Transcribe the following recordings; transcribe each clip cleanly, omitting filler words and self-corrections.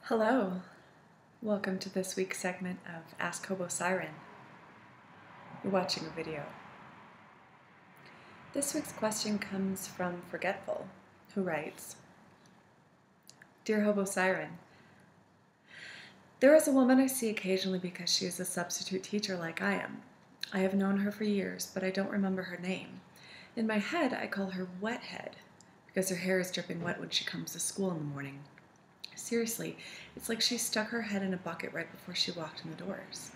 Hello, welcome to this week's segment of Ask Hobo Siren. You're watching a video. This week's question comes from Forgetful, who writes, Dear Hobo Siren, there is a woman I see occasionally because she is a substitute teacher like I am. I have known her for years, but I don't remember her name. In my head, I call her Wethead because her hair is dripping wet when she comes to school in the morning. Seriously, it's like she stuck her head in a bucket right before she walked in the doors.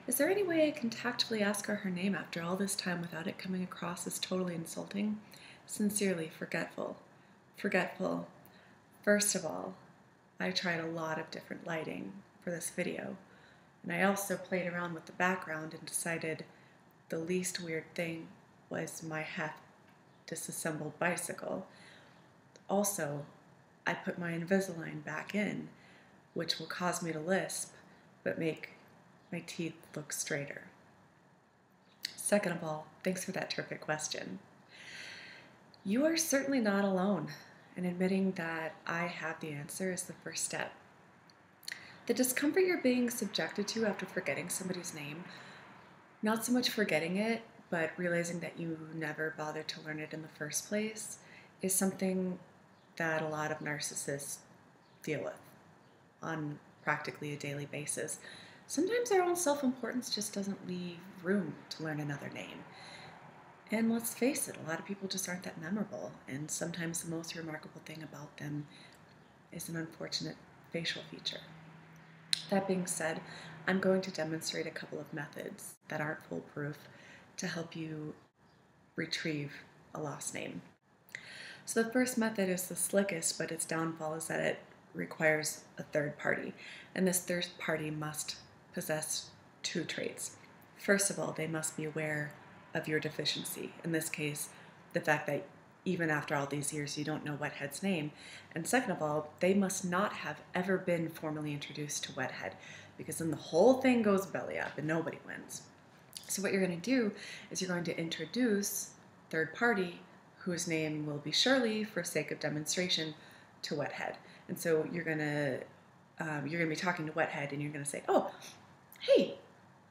Is there any way I can tactfully ask her name after all this time without it coming across as totally insulting? Sincerely, Forgetful. Forgetful. First of all, I tried a lot of different lighting for this video, and I also played around with the background and decided the least weird thing was my half disassembled bicycle. Also, I put my Invisalign back in, which will cause me to lisp, but make my teeth look straighter. Second of all, thanks for that terrific question. You are certainly not alone, and admitting that I have the answer is the first step. The discomfort you're being subjected to after forgetting somebody's name, not so much forgetting it, but realizing that you never bothered to learn it in the first place, is something that a lot of narcissists deal with on practically a daily basis. Sometimes our own self-importance just doesn't leave room to learn another name. And let's face it, a lot of people just aren't that memorable, and sometimes the most remarkable thing about them is an unfortunate facial feature. That being said, I'm going to demonstrate a couple of methods that aren't foolproof to help you retrieve a lost name. So the first method is the slickest, but its downfall is that it requires a third party, and this third party must possess two traits. First of all, they must be aware of your deficiency, in this case, the fact that even after all these years you don't know Wethead's name, and second of all, they must not have ever been formally introduced to Wethead, because then the whole thing goes belly up and nobody wins. So what you're going to do is you're going to introduce third party, whose name will be Shirley for sake of demonstration, to Wethead. And so you're gonna be talking to Wethead, and you're gonna say, "Oh, hey,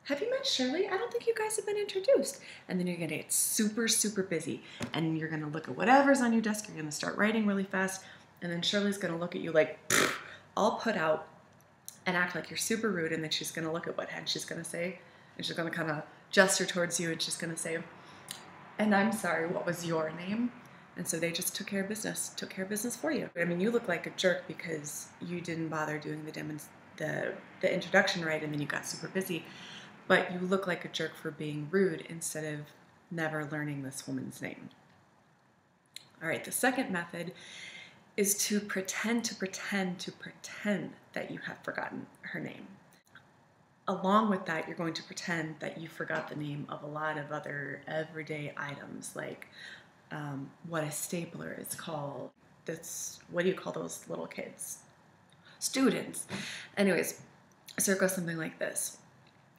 have you met Shirley? I don't think you guys have been introduced." And then you're gonna get super, super busy, and you're gonna look at whatever's on your desk. You're gonna start writing really fast, and then Shirley's gonna look at you like all put out and act like you're super rude. And then she's gonna look at Wethead. She's gonna say, and she's gonna kind of gesture towards you, and she's gonna say, "And I'm sorry, what was your name?" And so they just took care of business for you. I mean, you look like a jerk because you didn't bother doing the introduction right, and then you got super busy. But you look like a jerk for being rude instead of never learning this woman's name. All right, the second method is to pretend that you have forgotten her name. Along with that, you're going to pretend that you forgot the name of a lot of other everyday items, like what a stapler is called. What do you call those little kids? Students. Anyways, so it goes something like this.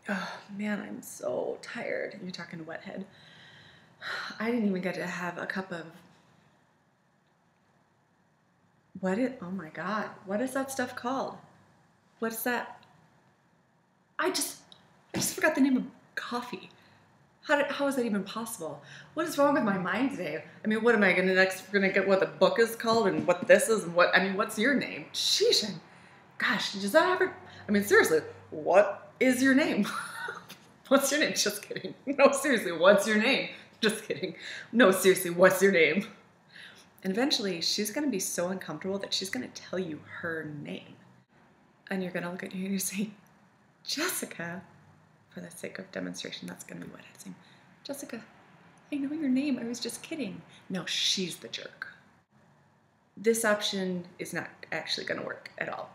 Oh man, I'm so tired. You're talking to Wethead. I didn't even get to have a cup of... oh my God, what is that stuff called? What's that? I just forgot the name of coffee. How is that even possible? What is wrong with my mind today? I mean, what am I gonna get what the book is called and what this is and what's your name? Sheesh, gosh, does that ever, I mean, seriously, what is your name? What's your name? Just kidding. No, seriously, what's your name? Just kidding. No, seriously, what's your name? And eventually, she's gonna be so uncomfortable that she's gonna tell you her name. And you're gonna look at you and you say, Jessica. For the sake of demonstration, that's going to be what I say. Jessica, I know your name. I was just kidding. No, she's the jerk. This option is not actually going to work at all.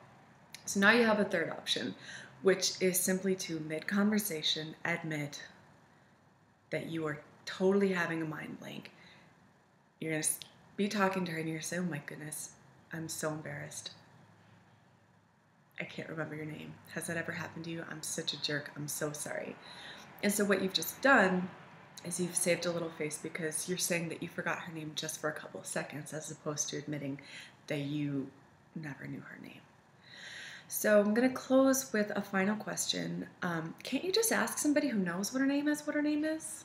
So now you have a third option, which is simply to, mid-conversation, admit that you are totally having a mind blank. You're going to be talking to her and you're going to say, "Oh my goodness, I'm so embarrassed. I can't remember your name. Has that ever happened to you? I'm such a jerk. I'm so sorry." And so what you've just done is you've saved a little face because you're saying that you forgot her name just for a couple of seconds as opposed to admitting that you never knew her name. So I'm going to close with a final question. Can't you just ask somebody who knows what her name is what her name is?